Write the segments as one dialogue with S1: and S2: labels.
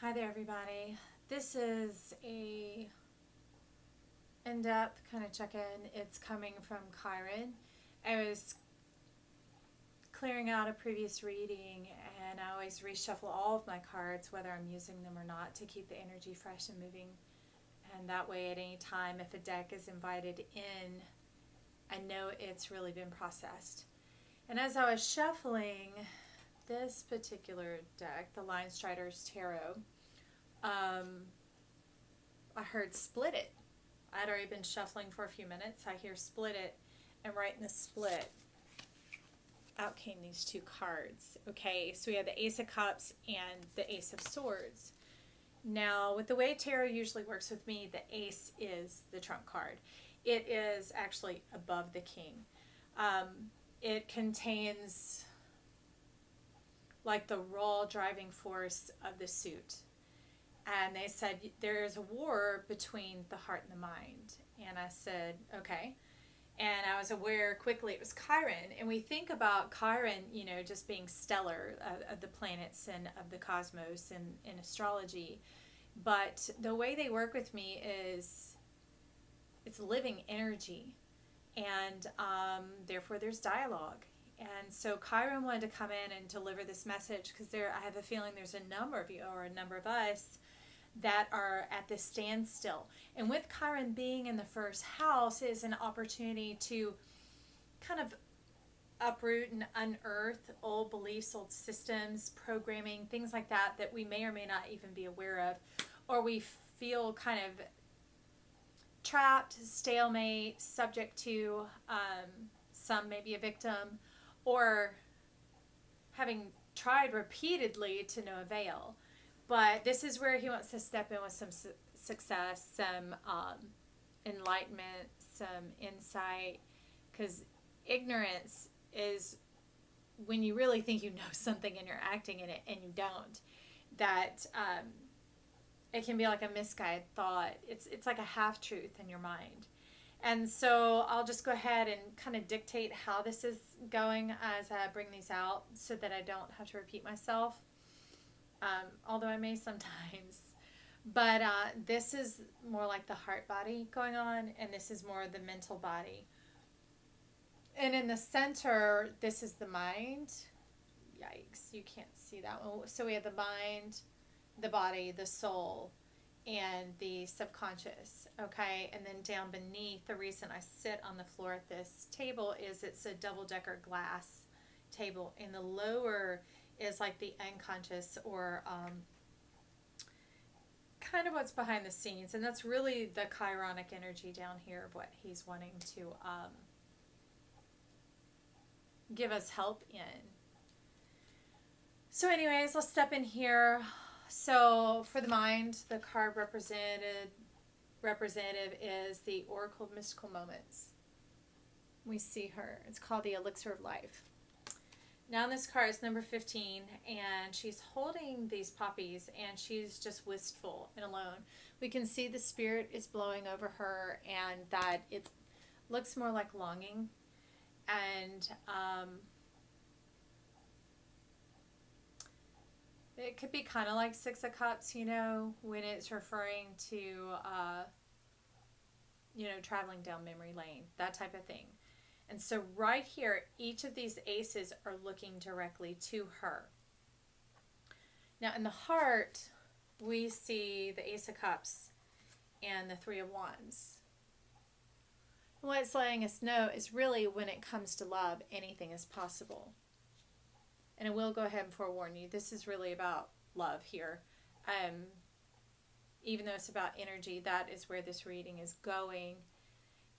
S1: Hi there, everybody. This is a in-depth kind of check-in. It's coming from Chiron. I was clearing out a previous reading, and I always reshuffle all of my cards, whether I'm using them or not, to keep the energy fresh and moving. And that way, at any time, if a deck is invited in, I know it's really been processed. And as I was shuffling this particular deck, the Lion Strider's Tarot, I heard split it. I'd already been shuffling for a few minutes. I hear split it, and right in the split, out came these two cards. Okay, so we have the Ace of Cups and the Ace of Swords. Now, with the way tarot usually works with me, the Ace is the trump card. It is actually above the King. It contains like the raw driving force of the suit. And they said, there is a war between the heart and the mind. And I said, okay. And I was aware quickly it was Chiron. And we think about Chiron, just being stellar of the planets and of the cosmos and in astrology. But the way they work with me is it's living energy. And therefore there's dialogue. And so Chiron wanted to come in and deliver this message because I have a feeling there's a number of you or a number of us that are at this standstill. And with Chiron being in the first house is an opportunity to kind of uproot and unearth old beliefs, old systems, programming, things like that we may or may not even be aware of, or we feel kind of trapped, stalemate, subject to, some may be a victim, or having tried repeatedly to no avail. But this is where he wants to step in with some success, some enlightenment, some insight, because ignorance is when you really think you know something and you're acting in it and you don't. That it can be like a misguided thought. It's like a half-truth in your mind. And so I'll just go ahead and kind of dictate how this is going as I bring these out so that I don't have to repeat myself. Although I may sometimes. But this is more like the heart body going on, and this is more the mental body. And in the center, this is the mind. Yikes, you can't see that one. So we have the mind, the body, the soul, and the subconscious. Okay, and then down beneath, the reason I sit on the floor at this table is it's a double-decker glass table. And the lower is like the unconscious, or kind of what's behind the scenes, and that's really the chironic energy down here of what he's wanting to give us help in. So anyways, let's step in here. So for the mind, the card representative is the Oracle of Mystical Moments. We see her. It's called the Elixir of Life. Now this card is number 15, and she's holding these poppies, and she's just wistful and alone. We can see the spirit is blowing over her, and that it looks more like longing. And it could be kind of like Six of Cups, when it's referring to, traveling down memory lane, that type of thing. And so right here, each of these aces are looking directly to her. Now in the heart, we see the Ace of Cups and the Three of Wands. And what it's letting us know is really when it comes to love, anything is possible. And I will go ahead and forewarn you, this is really about love here. Even though it's about energy, that is where this reading is going.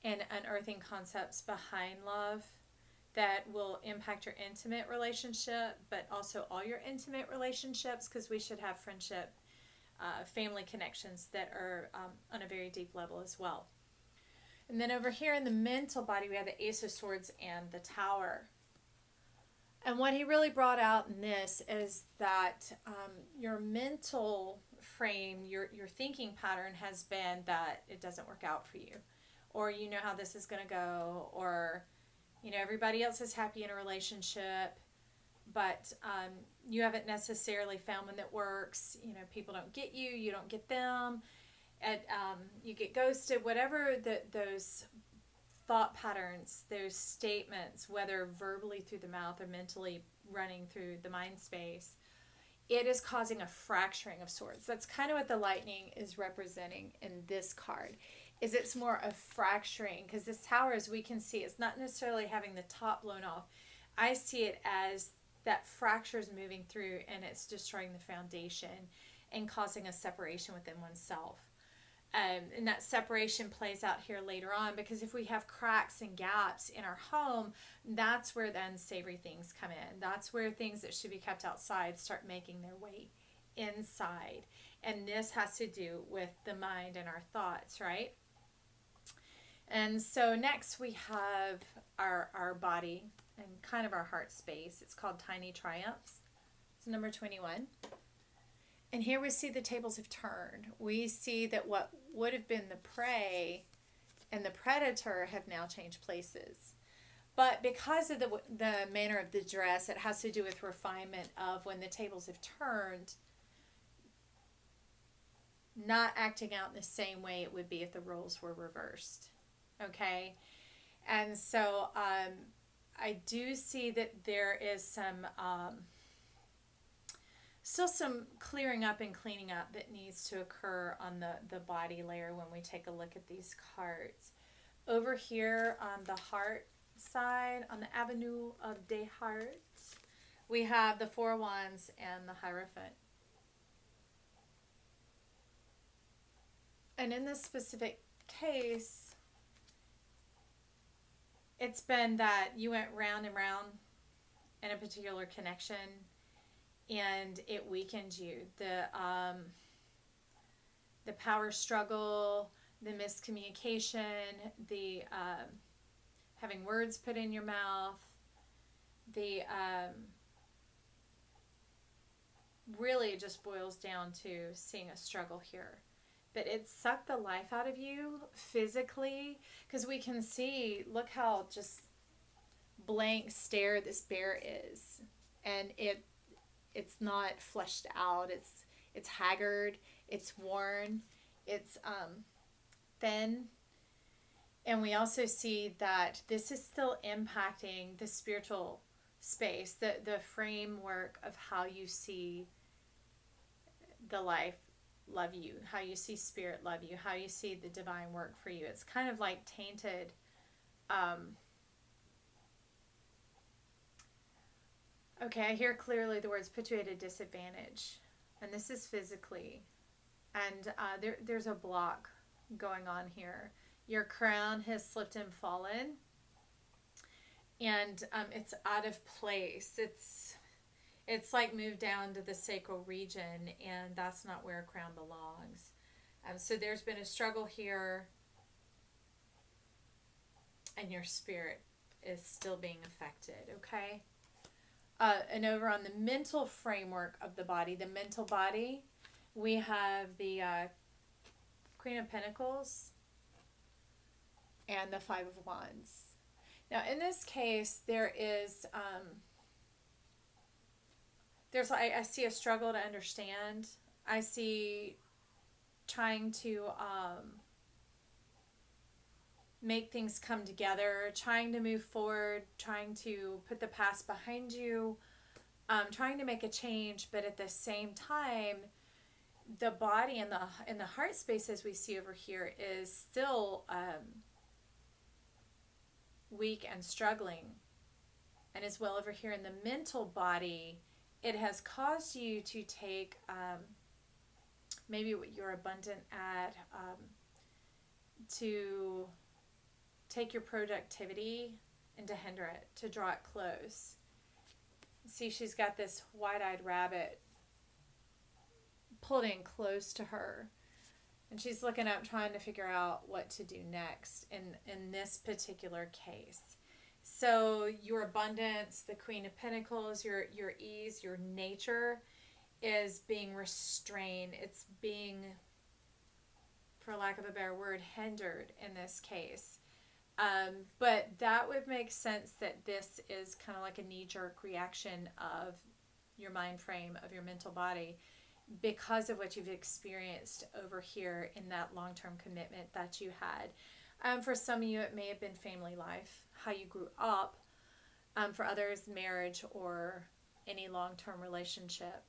S1: And unearthing concepts behind love that will impact your intimate relationship, but also all your intimate relationships, because we should have friendship, family connections that are on a very deep level as well. And then over here in the mental body, we have the Ace of Swords and the Tower. And what he really brought out in this is that your mental frame, your thinking pattern has been that it doesn't work out for you. Or you know how this is going to go, or everybody else is happy in a relationship, but you haven't necessarily found one that works. You know, people don't get you, you don't get them, and you get ghosted. Whatever those thought patterns, those statements, whether verbally through the mouth or mentally running through the mind space, it is causing a fracturing of sorts. That's kind of what the lightning is representing in this card. Is it's more of fracturing, because this tower, as we can see, it's not necessarily having the top blown off. I see it as that fracture is moving through and it's destroying the foundation and causing a separation within oneself. And that separation plays out here later on, because if we have cracks and gaps in our home, that's where the unsavory things come in. That's where things that should be kept outside start making their way inside. And this has to do with the mind and our thoughts, right? And so next we have our body and kind of our heart space. It's called Tiny Triumphs. It's number 21. And here we see the tables have turned. We see that what would have been the prey and the predator have now changed places. But because of the manner of the dress, it has to do with refinement of when the tables have turned, not acting out in the same way it would be if the roles were reversed. Okay? And so I do see that there is some... still some clearing up and cleaning up that needs to occur on the body layer when we take a look at these cards. Over here on the heart side, on the Avenue of des Hearts, we have the Four of Wands and the Hierophant. And in this specific case, it's been that you went round and round in a particular connection, and it weakened you. The power struggle, the miscommunication, the having words put in your mouth, the really it just boils down to seeing a struggle here. But it sucked the life out of you physically, because we can see, look how just blank stare this bear is. And it's not fleshed out. It's haggard. It's worn. It's thin. And we also see that this is still impacting the spiritual space, the framework of how you see the life love you, how you see spirit love you, how you see the divine work for you. It's kind of like tainted. Okay, I hear clearly the words put you at a disadvantage. And this is physically. And there's a block going on here. Your crown has slipped and fallen. And it's out of place. It's like moved down to the sacral region, and that's not where a crown belongs. So there's been a struggle here, and your spirit is still being affected, okay? And over on the mental framework of the body, we have the Queen of Pentacles and the Five of Wands. Now, in this case, there is... I see a struggle to understand. I see trying to make things come together, trying to move forward, trying to put the past behind you, trying to make a change, but at the same time, the body and the heart space, as we see over here, is still weak and struggling. And as well over here in the mental body, it has caused you to take maybe what you're abundant at, to take your productivity and to hinder it, to draw it close. See, she's got this wide-eyed rabbit pulled in close to her. And she's looking up, trying to figure out what to do next in this particular case. So your abundance, the Queen of Pentacles, your ease, your nature is being restrained. It's being, for lack of a better word, hindered in this case. But that would make sense that this is kind of like a knee-jerk reaction of your mind frame, of your mental body, because of what you've experienced over here in that long-term commitment that you had. For some of you, it may have been family life, how you grew up. For others, marriage or any long-term relationship.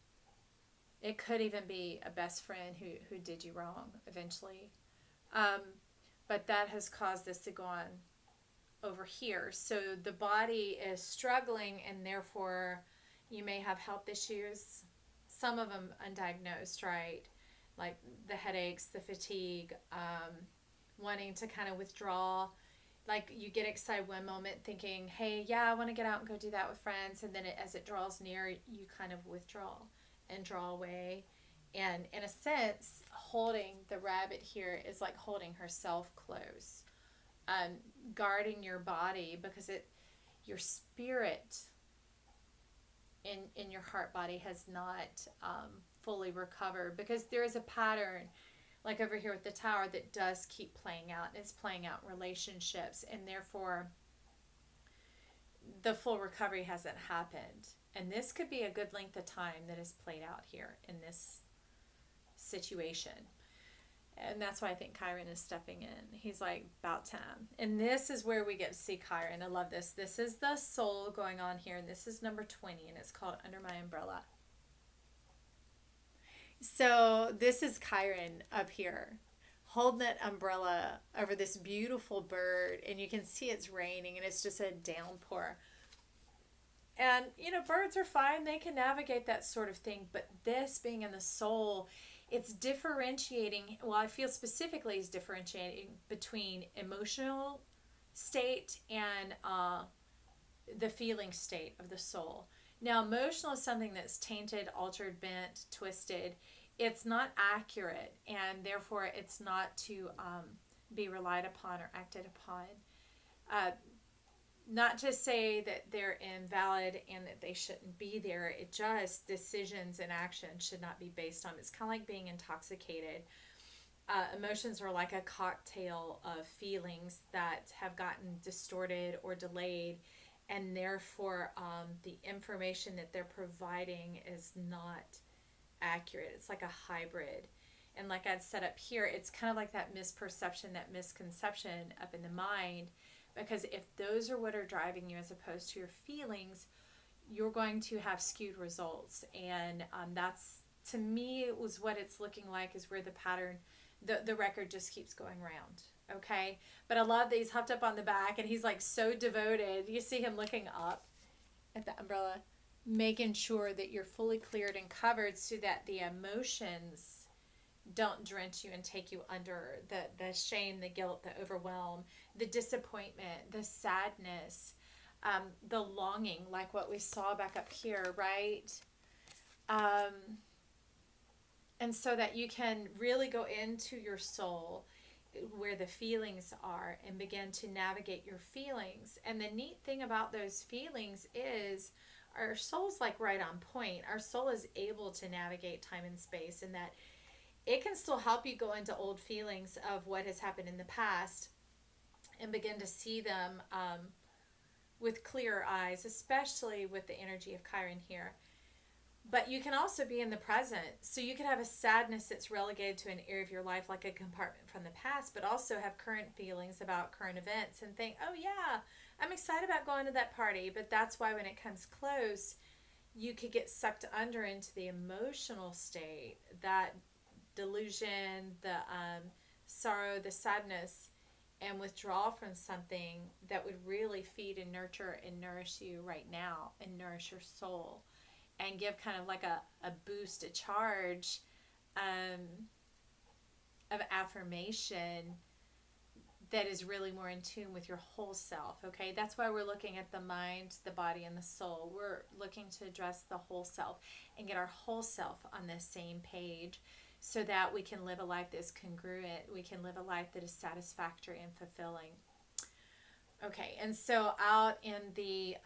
S1: It could even be a best friend who did you wrong eventually. But that has caused this to go on over here. So the body is struggling, and therefore you may have health issues, some of them undiagnosed, right? Like the headaches, the fatigue, wanting to kind of withdraw. Like you get excited one moment thinking, hey, yeah, I want to get out and go do that with friends. And then as it draws near, you kind of withdraw and draw away. And in a sense, holding the rabbit here is like holding herself close, guarding your body, because your spirit in your heart body has not fully recovered, because there is a pattern like over here with the tower that does keep playing out. It's playing out in relationships, and therefore the full recovery hasn't happened. And this could be a good length of time that is played out here in this situation. And that's why I think Chiron is stepping in. He's like, about time. And this is where we get to see Chiron. I love this. This is the soul going on here, and this is number 20, and it's called Under My Umbrella. So this is Chiron up here, holding that umbrella over this beautiful bird, and you can see it's raining, and it's just a downpour. And, birds are fine. They can navigate that sort of thing. But this being in the soul, it's differentiating. Well, I feel specifically is differentiating between emotional state and the feeling state of the soul. Now, emotional is something that's tainted, altered, bent, twisted. It's not accurate, and therefore it's not to be relied upon or acted upon. Not to say that they're invalid and that they shouldn't be there. It just, decisions and actions should not be based on. It's kind of like being intoxicated. Emotions are like a cocktail of feelings that have gotten distorted or delayed, and therefore the information that they're providing is not accurate. It's like a hybrid. And like I'd set up here, it's kind of like that misperception, that misconception up in the mind, because if those are what are driving you as opposed to your feelings, you're going to have skewed results. And that's, to me, it was what it's looking like, is where the pattern, the record just keeps going round. Okay, but I love that he's hopped up on the back, and he's like so devoted. You see him looking up at the umbrella, making sure that you're fully cleared and covered, so that the emotions don't drench you and take you under. The shame, the guilt, the overwhelm, the disappointment, the sadness, the longing, like what we saw back up here, right? And so that you can really go into your soul, where the feelings are, and begin to navigate your feelings. And the neat thing about those feelings is our soul's like right on point. Our soul is able to navigate time and space, and that it can still help you go into old feelings of what has happened in the past and begin to see them with clearer eyes, especially with the energy of Chiron here. But you can also be in the present. So you could have a sadness that's relegated to an area of your life, like a compartment from the past, but also have current feelings about current events and think, oh yeah, I'm excited about going to that party. But that's why when it comes close, you could get sucked under into the emotional state, that delusion, the sorrow, the sadness, and withdraw from something that would really feed and nurture and nourish you right now, and nourish your soul, and give kind of like a boost, a charge of affirmation that is really more in tune with your whole self. Okay, that's why we're looking at the mind, the body, and the soul. We're looking to address the whole self and get our whole self on the same page, so that we can live a life that is congruent. We can live a life that is satisfactory and fulfilling. Okay, and so out in the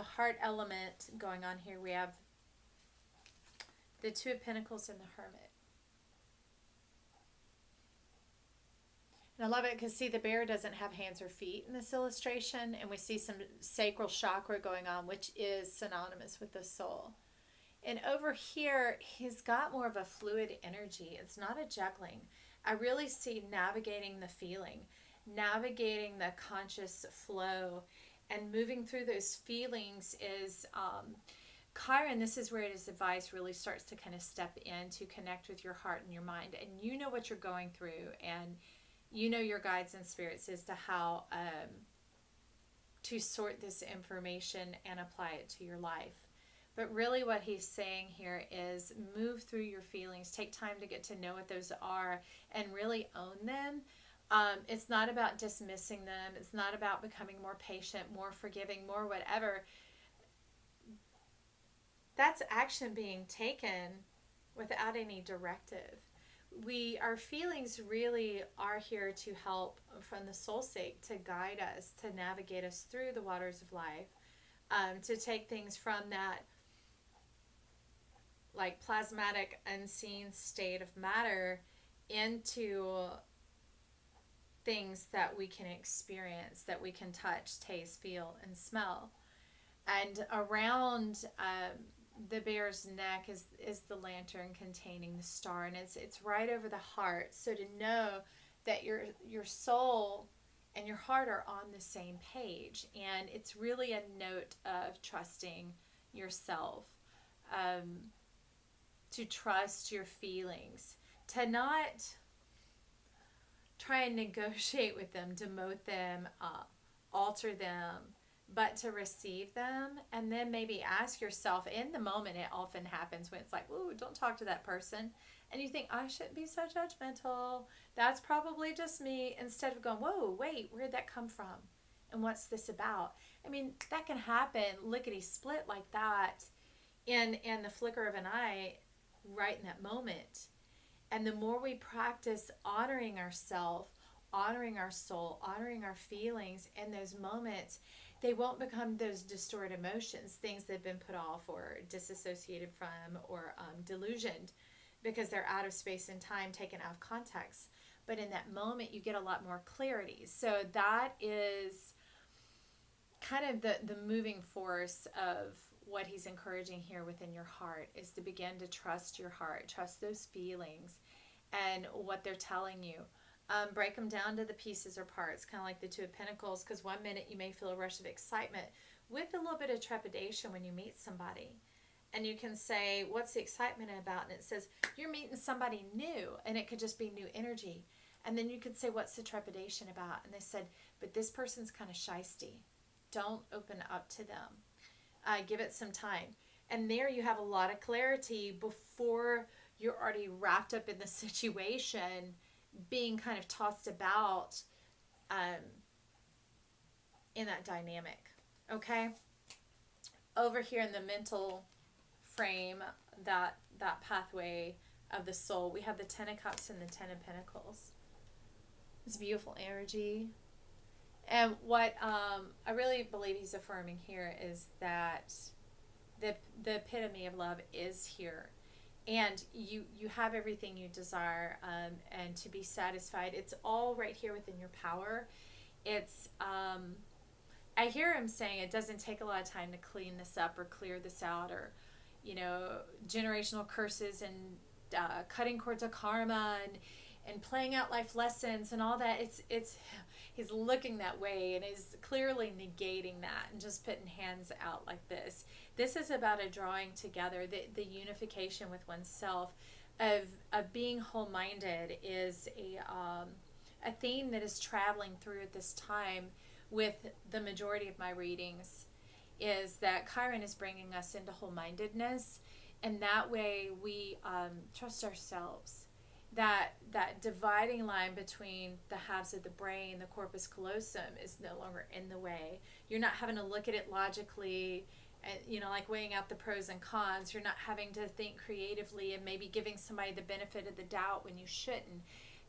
S1: heart element going on here, we have the Two of Pentacles and the Hermit. And I love it because, see, the bear doesn't have hands or feet in this illustration, and we see some sacral chakra going on, which is synonymous with the soul. And over here, he's got more of a fluid energy. It's not a juggling. I really see navigating the feeling, navigating the conscious flow, and moving through those feelings is Chiron. This is where his advice really starts to kind of step in to connect with your heart and your mind. And you know what you're going through, and you know your guides and spirits as to how to sort this information and apply it to your life. But really what he's saying here is move through your feelings. Take time to get to know what those are and really own them. It's not about dismissing them. It's not about becoming more patient, more forgiving, more whatever. That's action being taken without any directive. Our feelings really are here to help, from the soul's sake, to guide us, to navigate us through the waters of life, to take things from that like plasmatic unseen state of matter into things that we can experience, that we can touch, taste, feel, and smell. And around the bear's neck is the lantern containing the star, and it's right over the heart. So to know that your soul and your heart are on the same page, and it's really a note of trusting yourself, to trust your feelings, to not try and negotiate with them, demote them, alter them, but to receive them, and then maybe ask yourself in the moment. It often happens when it's like, ooh, don't talk to that person, and you think, I shouldn't be so judgmental, that's probably just me, instead of going, whoa, wait, where'd that come from, and what's this about? I mean, that can happen lickety split like that in the flicker of an eye, right in that moment. And the more we practice honoring ourselves, honoring our soul, honoring our feelings in those moments, they won't become those distorted emotions, things that have been put off or disassociated from or delusioned, because they're out of space and time, taken out of context. But in that moment, you get a lot more clarity. So that is kind of the moving force of what he's encouraging here within your heart, is to begin to trust your heart, trust those feelings and what they're telling you. Break them down to the pieces or parts, kind of like the Two of Pentacles, because one minute you may feel a rush of excitement with a little bit of trepidation when you meet somebody. And you can say, what's the excitement about? And it says, you're meeting somebody new, and it could just be new energy. And then you could say, what's the trepidation about? And they said, but this person's kind of shysty. Don't open up to them. Give it some time. And there you have a lot of clarity before you're already wrapped up in the situation, being kind of tossed about in that dynamic. Okay? Over here in the mental frame, that pathway of the soul, we have the Ten of Cups and the Ten of Pentacles. It's beautiful energy. And what I really believe he's affirming here is that the epitome of love is here. And you have everything you desire, and to be satisfied. It's all right here within your power. It's I hear him saying it doesn't take a lot of time to clean this up or clear this out, or generational curses and cutting cords of karma and playing out life lessons and all that. It's he's looking that way and is clearly negating that and just putting hands out like this. This is about a drawing together, the unification with oneself, of being whole-minded is a theme that is traveling through at this time with the majority of my readings, is that Chiron is bringing us into whole-mindedness, and that way we trust ourselves. That dividing line between the halves of the brain, the corpus callosum, is no longer in the way. You're not having to look at it logically and, like weighing out the pros and cons. You're not having to think creatively and maybe giving somebody the benefit of the doubt when you shouldn't.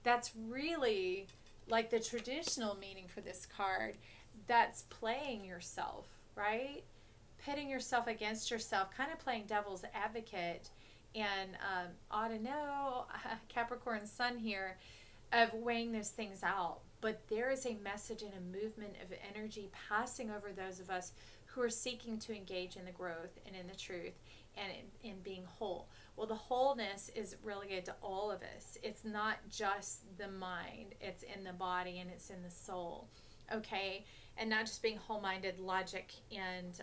S1: That's really like the traditional meaning for this card. That's playing yourself, right? Pitting yourself against yourself, kind of playing devil's advocate. And ought to know, Capricorn Sun here, of weighing those things out. But there is a message and a movement of energy passing over those of us who are seeking to engage in the growth and in the truth and in being whole. Well, the wholeness is relegated to all of us. It's not just the mind, it's in the body and it's in the soul. Okay? And not just being whole-minded, logic, and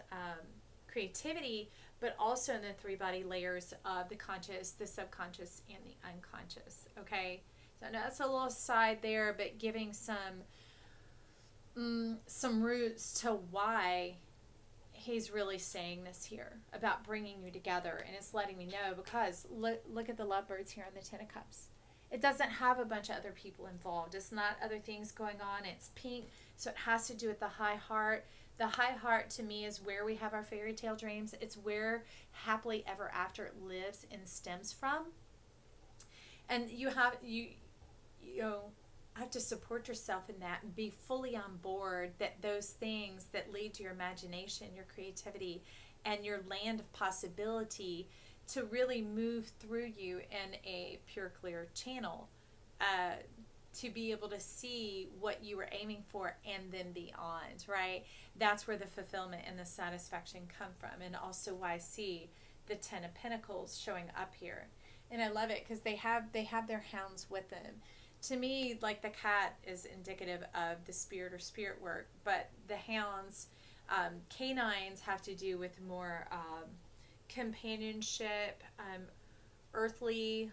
S1: creativity, but also in the three body layers of the conscious, the subconscious, and the unconscious. Okay? So I know that's a little side there, but giving some roots to why he's really saying this here about bringing you together. And it's letting me know, because look at the lovebirds here on the Ten of Cups. It doesn't have a bunch of other people involved. It's not other things going on. It's pink, so it has to do with the high heart. The high heart to me is where we have our fairy tale dreams. It's where happily ever after lives and stems from. And you have to support yourself in that and be fully on board that those things that lead to your imagination, your creativity, and your land of possibility to really move through you in a pure, clear channel, to be able to see what you were aiming for and then beyond, right? That's where the fulfillment and the satisfaction come from. And also why I see the Ten of Pentacles showing up here. And I love it because they have their hounds with them. To me, like the cat is indicative of the spirit or spirit work, but the hounds, canines, have to do with more companionship, earthly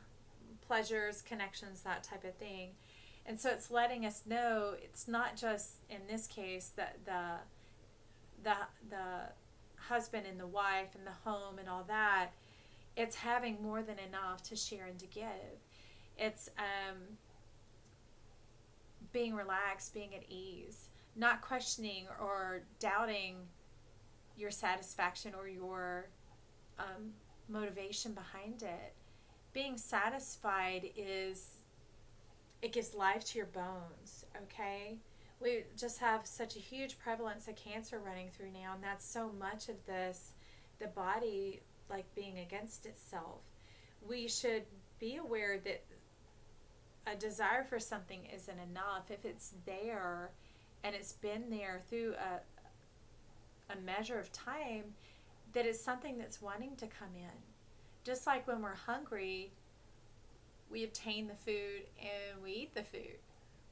S1: pleasures, connections, that type of thing. And so it's letting us know it's not just in this case that the husband and the wife and the home and all that. It's having more than enough to share and to give. It's being relaxed, being at ease, not questioning or doubting your satisfaction or your motivation behind it. Being satisfied it gives life to your bones, okay? We just have such a huge prevalence of cancer running through now, and that's so much of this, the body like being against itself. We should be aware that a desire for something isn't enough. If it's there and it's been there through a measure of time, that it's something that's wanting to come in. Just like when we're hungry, we obtain the food and we eat the food.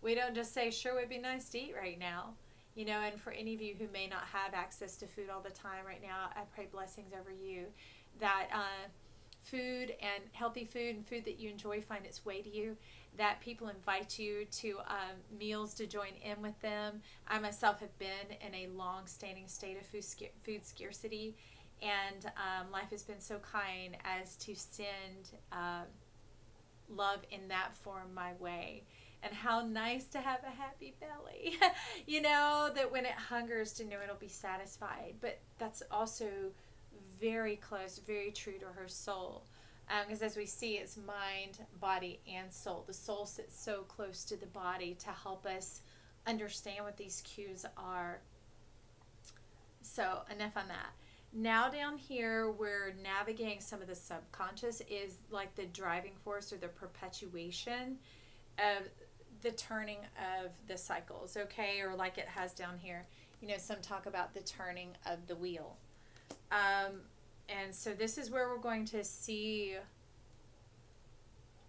S1: We don't just say, sure, it would be nice to eat right now. And for any of you who may not have access to food all the time right now, I pray blessings over you, that food and healthy food and food that you enjoy find its way to you, that people invite you to meals to join in with them. I myself have been in a long-standing state of food scarcity, and life has been so kind as to send love in that form my way. And how nice to have a happy belly, that when it hungers to know it'll be satisfied. But that's also very close, very true to her soul. Because as we see, it's mind, body, and soul. The soul sits so close to the body to help us understand what these cues are. So enough on that. Now down here, we're navigating some of the subconscious is like the driving force or the perpetuation of the turning of the cycles, okay? Or like it has down here, some talk about the turning of the wheel. And so this is where we're going to see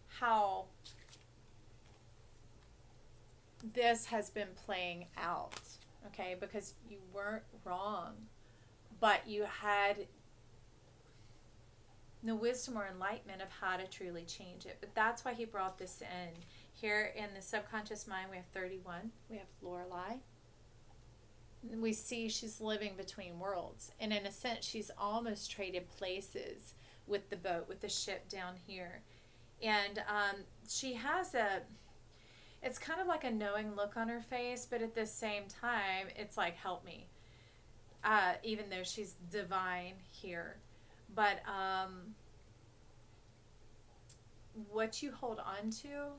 S1: how this has been playing out, okay? Because you weren't wrong, but you had no wisdom or enlightenment of how to truly change it. But that's why he brought this in. Here in the subconscious mind, we have 31. We have Lorelei. We see she's living between worlds. And in a sense, she's almost traded places with the boat, with the ship down here. And she has it's kind of like a knowing look on her face, but at the same time, it's like, help me. Even though she's divine here. But what you hold on to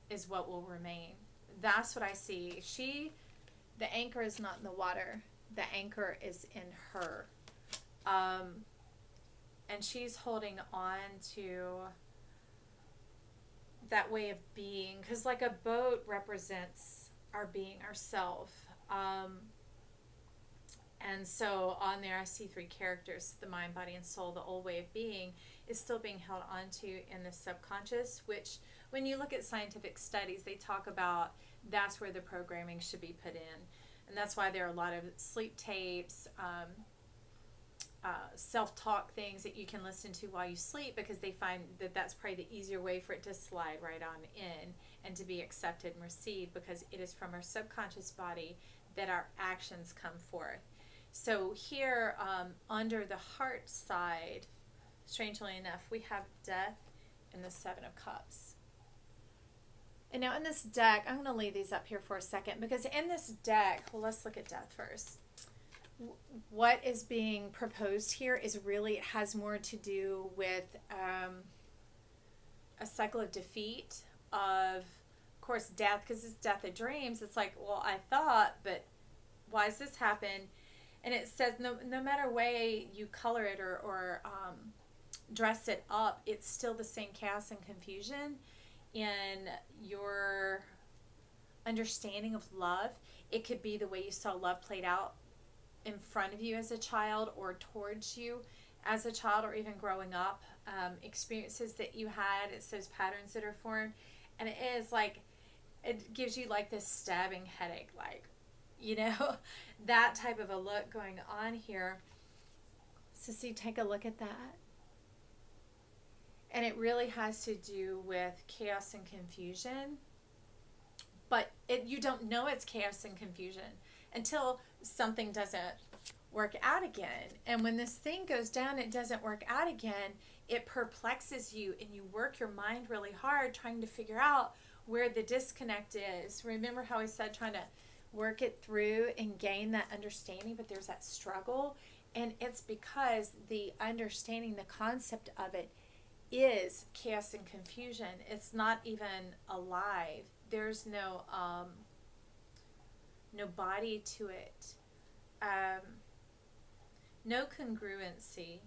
S1: is what will remain. That's what I see. The anchor is not in the water. The anchor is in her. And she's holding on to that way of being, because like a boat represents our being, ourself. And so on there I see three characters: the mind, body, and soul. The old way of being is still being held onto in the subconscious, which when you look at scientific studies, they talk about that's where the programming should be put in. And that's why there are a lot of sleep tapes, self-talk things that you can listen to while you sleep, because they find that that's probably the easier way for it to slide right on in and to be accepted and received, because it is from our subconscious body that our actions come forth. So here, under the heart side, strangely enough, we have death and the Seven of Cups. And now in this deck, I'm going to leave these up here for a second, because in this deck, well, let's look at death first. What is being proposed here is really, it has more to do with a cycle of defeat, of course, death, because it's death of dreams. It's like, well, I thought, but why does this happen? And it says no matter way you color it or dress it up, it's still the same chaos and confusion in your understanding of love. It could be the way you saw love played out in front of you as a child, or towards you as a child, or even growing up, experiences that you had. It's those patterns that are formed, and it is like, it gives you like this stabbing headache, like, that type of a look going on here. So see, take a look at that. And it really has to do with chaos and confusion. But you don't know it's chaos and confusion until something doesn't work out again. And when this thing goes down, it doesn't work out again, it perplexes you, and you work your mind really hard trying to figure out where the disconnect is. Remember how I said trying to work it through and gain that understanding, but there's that struggle. And it's because the understanding, the concept of it is chaos and confusion. It's not even alive. There's no body to it, no congruency,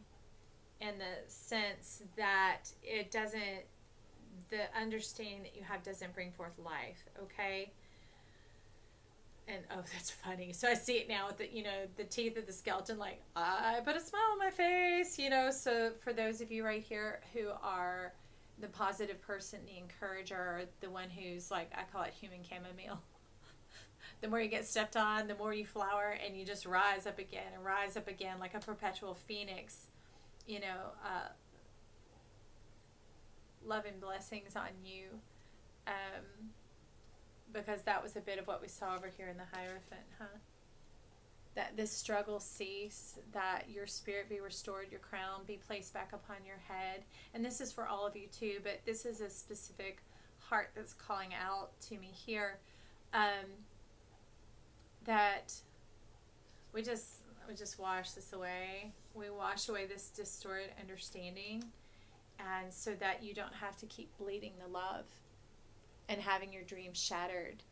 S1: in the sense that it doesn't, the understanding that you have doesn't bring forth life. Okay. And oh, that's funny. So I see it now with the teeth of the skeleton, like, I put a smile on my face, so for those of you right here who are the positive person, the encourager, the one who's like, I call it human chamomile. The more you get stepped on, the more you flower, and you just rise up again and rise up again like a perpetual phoenix, love and blessings on you. Because that was a bit of what we saw over here in the Hierophant, huh? That this struggle cease, that your spirit be restored, your crown be placed back upon your head. And this is for all of you too, but this is a specific heart that's calling out to me here. That we just wash this away. We wash away this distorted understanding, and so that you don't have to keep bleeding the love and having your dreams shattered,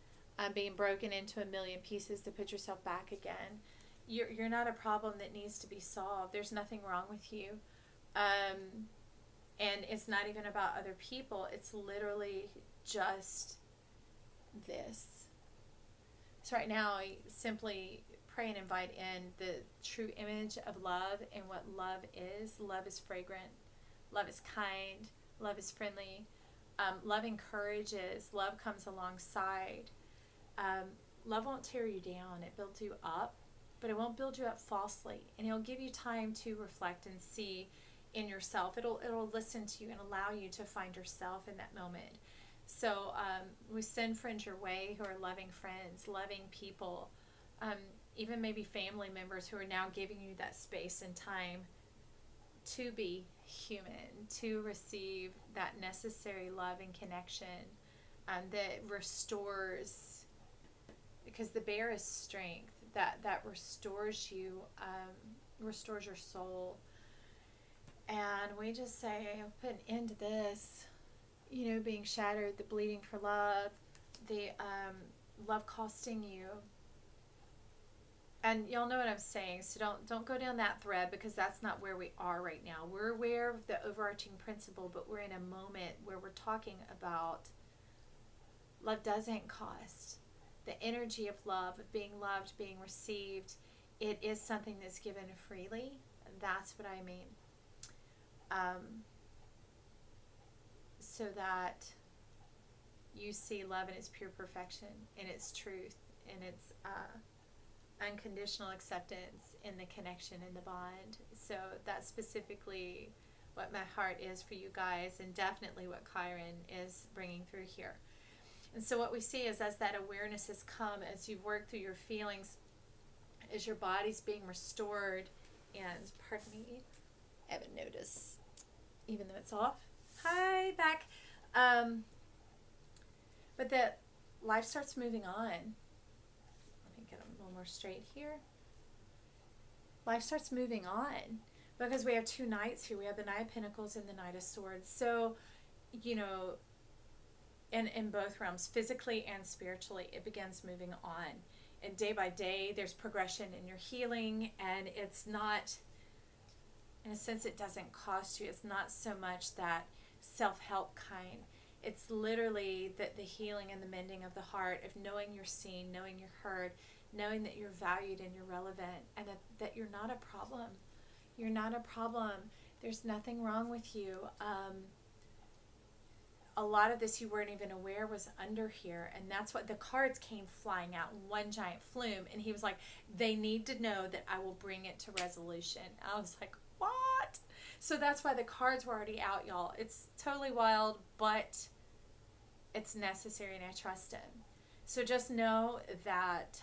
S1: being broken into a million pieces to put yourself back again. You're not a problem that needs to be solved. There's nothing wrong with you. And it's not even about other people. It's literally just this. So right now, I simply pray and invite in the true image of love and what love is. Love is fragrant. Love is kind. Love is friendly. Love encourages. Love comes alongside. Love won't tear you down. It builds you up, but it won't build you up falsely. And it'll give you time to reflect and see in yourself. It'll listen to you and allow you to find yourself in that moment. So we send friends your way who are loving friends, loving people, even maybe family members who are now giving you that space and time to be human, to receive that necessary love and connection that restores, because the bear is strength, that restores you, restores your soul. And we just say, I'll put an end to this, being shattered, the bleeding for love, the love costing you, And y'all know what I'm saying, so don't go down that thread, because that's not where we are right now. We're aware of the overarching principle, but we're in a moment where we're talking about love doesn't cost. The energy of love, of being loved, being received, it is something that's given freely. That's what I mean. So that you see love in its pure perfection, in its truth, in its unconditional acceptance, in the connection, in the bond. So that's specifically what my heart is for you guys, and definitely what Chiron is bringing through here. And so what we see is, as that awareness has come, as you've worked through your feelings, as your body's being restored, and pardon me, I haven't noticed, even though it's off. Hi, back. But that life starts moving on. Let me get a little more straight here. Life starts moving on, because we have two knights here. We have the Knight of Pentacles and the Knight of Swords. So, you know, in both realms, physically and spiritually, it begins moving on. And day by day, there's progression in your healing, and it's not, in a sense, it doesn't cost you. It's not so much that self-help kind. It's literally the healing and the mending of the heart, of knowing you're seen, knowing you're heard, knowing that you're valued and you're relevant, and that you're not a problem. You're not a problem. There's nothing wrong with you. A lot of this you weren't even aware was under here, and that's what the cards came flying out in one giant flume, and he was like, they need to know that I will bring it to resolution. I was like, what? So that's why the cards were already out, y'all. It's totally wild, but it's necessary, and I trust him. So just know that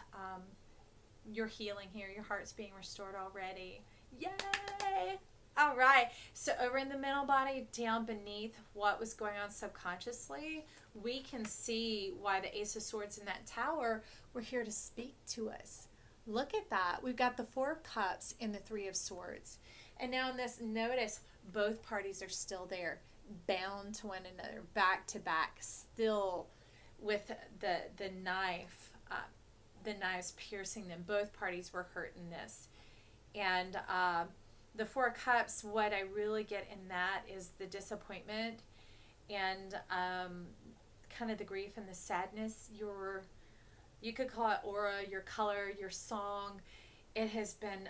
S1: you're healing here. Your heart's being restored already. Yay! All right. So over in the mental body, down beneath what was going on subconsciously, we can see why the Ace of Swords in that tower were here to speak to us. Look at that. We've got the Four of Cups and the Three of Swords. And now in this, notice both parties are still there, bound to one another, back to back, still with the knife, the knives piercing them. Both parties were hurt in this. And the Four of Cups, what I really get in that is the disappointment and kind of the grief and the sadness. You could call it aura, your color, your song. It has been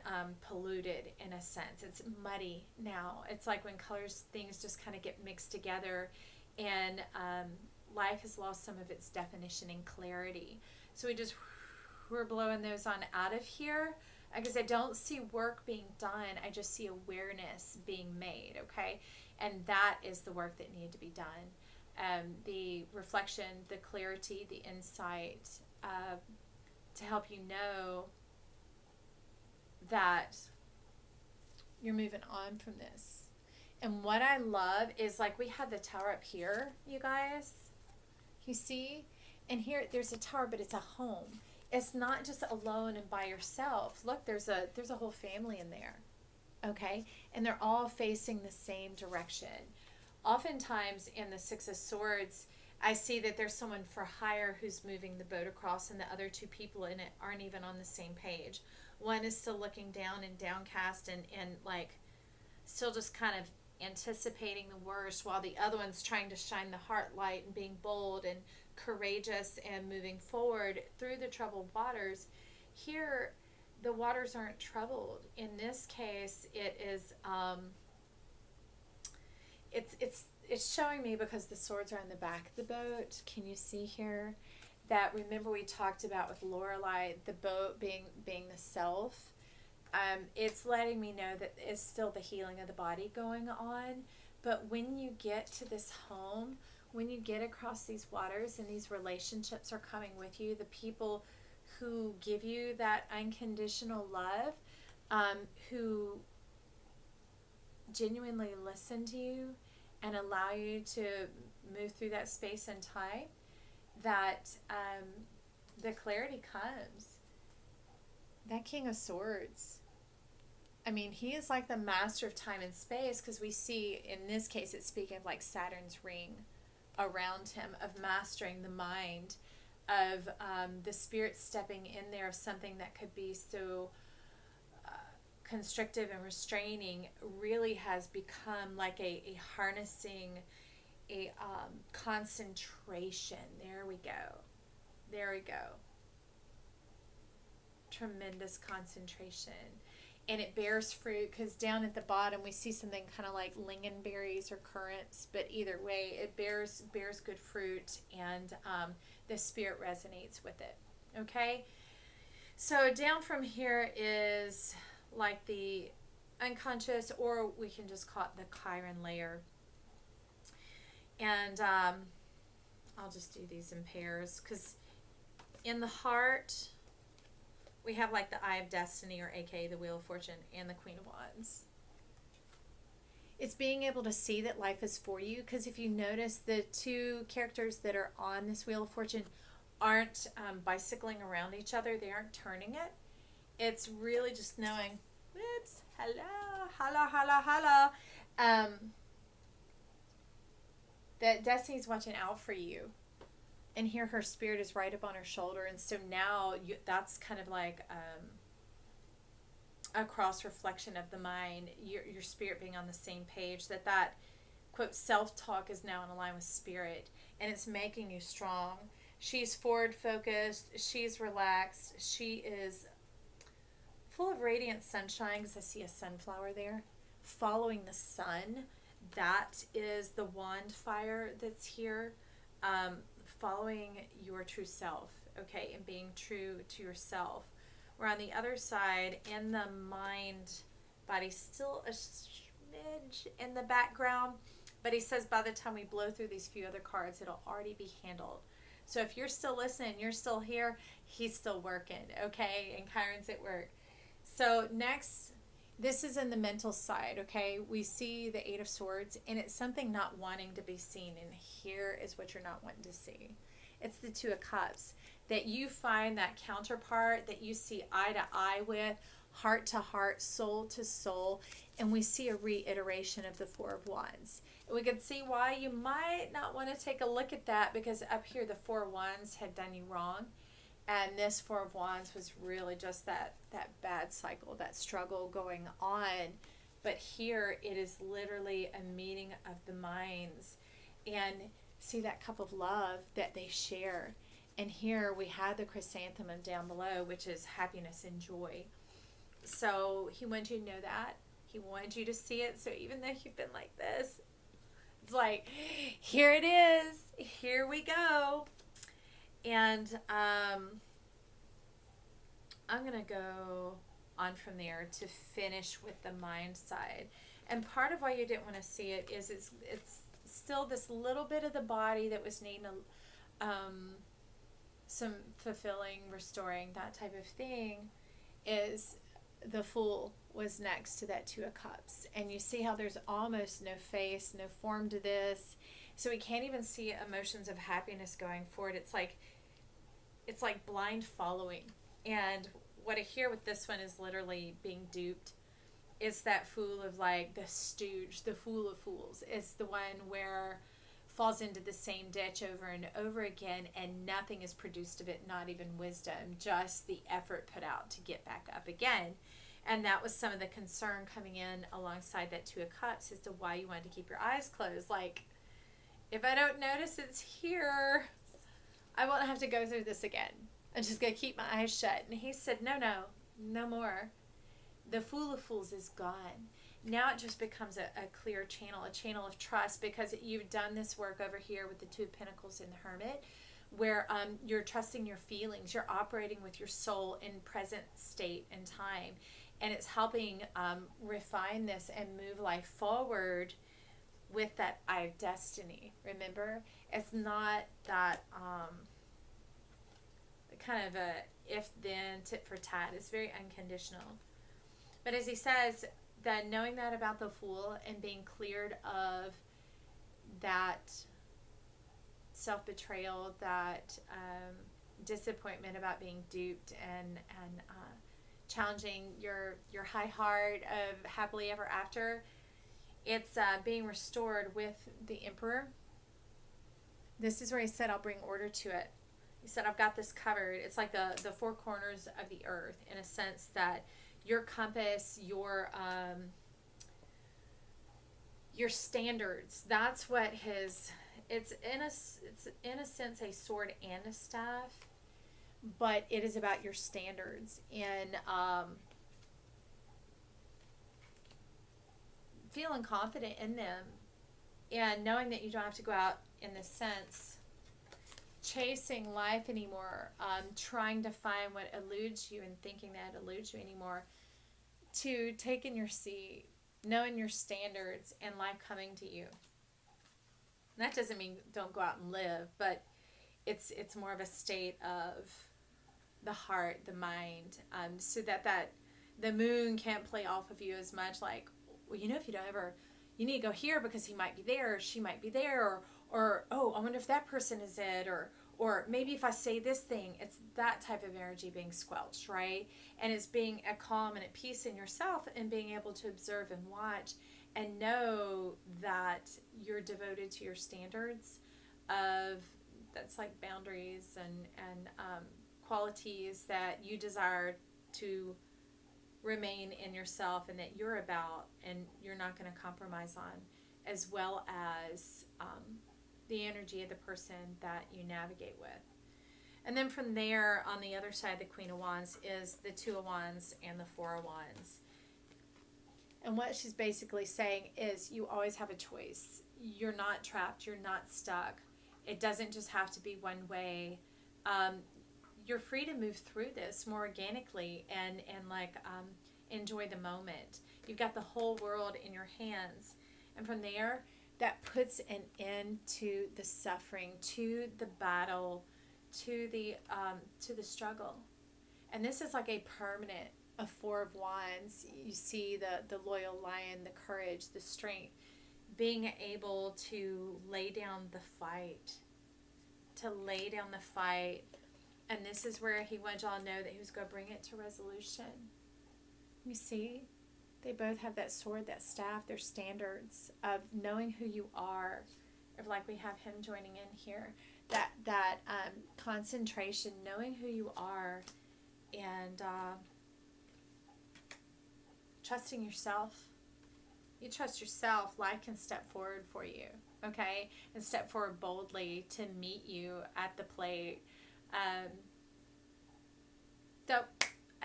S1: polluted in a sense. It's muddy now. It's like when things just kind of get mixed together, and life has lost some of its definition and clarity. So we're blowing those on out of here, because I don't see work being done. I just see awareness being made, okay? And that is the work that needed to be done. The reflection, the clarity, the insight, to help you know that you're moving on from this. And what I love is, like, we have the tower up here, you guys. You see? And here there's a tower, but it's a home. It's not just alone and by yourself. Look, there's a whole family in there. Okay? And they're all facing the same direction. Oftentimes in the Six of Swords, I see that there's someone for hire who's moving the boat across, and the other two people in it aren't even on the same page. One is still looking down and downcast and like still just kind of anticipating the worst, while the other one's trying to shine the heart light and being bold and courageous and moving forward through the troubled waters. Here, the waters aren't troubled. In this case, it is it's showing me, because the swords are on the back of the boat. Can you see here? That, remember we talked about with Lorelei, the boat being the self. It's letting me know that it's still the healing of the body going on. But when you get to this home, when you get across these waters and these relationships are coming with you, the people who give you that unconditional love, who genuinely listen to you and allow you to move through that space and time, that the clarity comes. That King of Swords, I mean, he is like the master of time and space, because we see, in this case, it's speaking of like Saturn's ring around him, of mastering the mind, of the spirit stepping in there, of something that could be so constrictive and restraining, really has become like a harnessing, a concentration. There we go. There we go. Tremendous concentration. And it bears fruit, because down at the bottom we see something kind of like lingonberries or currants, but either way it bears good fruit, and the spirit resonates with it. Okay, so down from here is like the unconscious, or we can just call it the Chiron layer. And I'll just do these in pairs, because in the heart we have like the Eye of Destiny, or aka the Wheel of Fortune, and the Queen of Wands. It's being able to see that life is for you, because if you notice, the two characters that are on this Wheel of Fortune aren't bicycling around each other. They aren't turning it. It's really just knowing, whoops, hello, hello, hello, hello, that Destiny's watching out for you. And here her spirit is right up on her shoulder. And so now that's kind of like a cross reflection of the mind, your spirit being on the same page, that quote self-talk is now in line with spirit, and it's making you strong. She's forward focused, she's relaxed, she is full of radiant sunshine, because I see a sunflower there, following the sun. That is the wand fire that's here. Following your true self, okay, and being true to yourself. We're on the other side, in the mind body, still a smidge in the background, but he says by the time we blow through these few other cards, it'll already be handled. So if you're still listening, you're still here, he's still working, okay, and Chiron's at work. So next, this is in the mental side, okay? We see the Eight of Swords, and it's something not wanting to be seen, and here is what you're not wanting to see. It's the Two of Cups, that you find that counterpart that you see eye to eye with, heart to heart, soul to soul, and we see a reiteration of the Four of Wands. And we can see why you might not want to take a look at that, because up here the Four of Wands had done you wrong. And this Four of Wands was really just that bad cycle, that struggle going on. But here it is literally a meeting of the minds. And see that cup of love that they share. And here we have the chrysanthemum down below, which is happiness and joy. So he wanted you to know that. He wanted you to see it. So even though you've been like this, it's like, here it is. Here we go. And I'm going to go on from there to finish with the mind side. And part of why you didn't want to see it is it's still this little bit of the body that was needing some fulfilling, restoring, that type of thing. Is the Fool was next to that Two of Cups. And you see how there's almost no face, no form to this. So we can't even see emotions of happiness going forward. It's like blind following. And what I hear with this one is literally being duped. It's that Fool of like the stooge, the Fool of Fools. It's the one where falls into the same ditch over and over again, and nothing is produced of it, not even wisdom, just the effort put out to get back up again. And that was some of the concern coming in alongside that Two of Cups as to why you wanted to keep your eyes closed. Like, if I don't notice it's here, I won't have to go through this again. I'm just going to keep my eyes shut. And he said, no more. The Fool of Fools is gone. Now it just becomes a clear channel, a channel of trust, because you've done this work over here with the Two of Pentacles and the Hermit, where you're trusting your feelings. You're operating with your soul in present state and time. And it's helping refine this and move life forward with that Eye of Destiny. Remember? It's not that kind of a if-then, tit for tat. It's very unconditional. But as he says, that knowing that about the Fool and being cleared of that self-betrayal, that disappointment about being duped, and challenging your high heart of happily ever after, it's being restored with the Emperor. This is where he said, I'll bring order to it. He said, I've got this covered. It's like the four corners of the earth, in a sense that your compass, your standards, that's what it's in a sense a sword and a staff, but it is about your standards and feeling confident in them, and knowing that you don't have to go out, in this sense, chasing life anymore, trying to find what eludes you and thinking that eludes you anymore, to taking your seat, knowing your standards, and life coming to you. And that doesn't mean don't go out and live, but it's more of a state of the heart, the mind, so that the moon can't play off of you as much, like, well, if you don't ever, you need to go here because he might be there, or she might be there, or oh, I wonder if that person is it, or maybe if I say this thing. It's that type of energy being squelched, right? And it's being at calm and at peace in yourself, and being able to observe and watch and know that you're devoted to your standards of, that's like boundaries and qualities that you desire to remain in yourself, and that you're about, and you're not going to compromise on, as well as the energy of the person that you navigate with. And then from there, on the other side of the Queen of Wands is the Two of Wands and the Four of Wands. And what she's basically saying is, you always have a choice. You're not trapped. You're not stuck. It doesn't just have to be one way. You're free to move through this more organically and enjoy the moment. You've got the whole world in your hands. And from there, that puts an end to the suffering, to the battle, to the struggle. And this is like a permanent, a Four of Wands. You see the loyal lion, the courage, the strength, being able to lay down the fight, And this is where he wanted y'all to know that he was going to bring it to resolution. You see, they both have that sword, that staff, their standards of knowing who you are, of like we have him joining in here, that concentration, knowing who you are, and trusting yourself. You trust yourself, life can step forward for you, okay? And step forward boldly to meet you at the plate. So,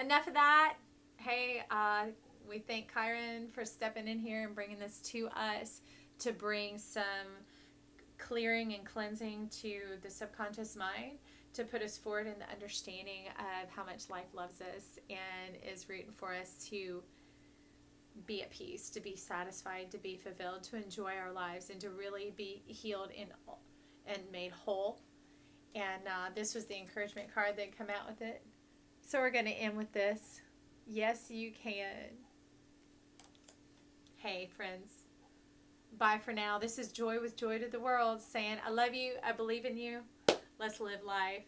S1: enough of that. Hey, we thank Kyron for stepping in here and bringing this to us to bring some clearing and cleansing to the subconscious mind, to put us forward in the understanding of how much life loves us and is rooting for us to be at peace, to be satisfied, to be fulfilled, to enjoy our lives, and to really be healed and made whole. And this was the encouragement card that come out with it. So we're going to end with this. Yes, you can. Hey, friends. Bye for now. This is Joy with Joy to the World saying, I love you. I believe in you. Let's live life.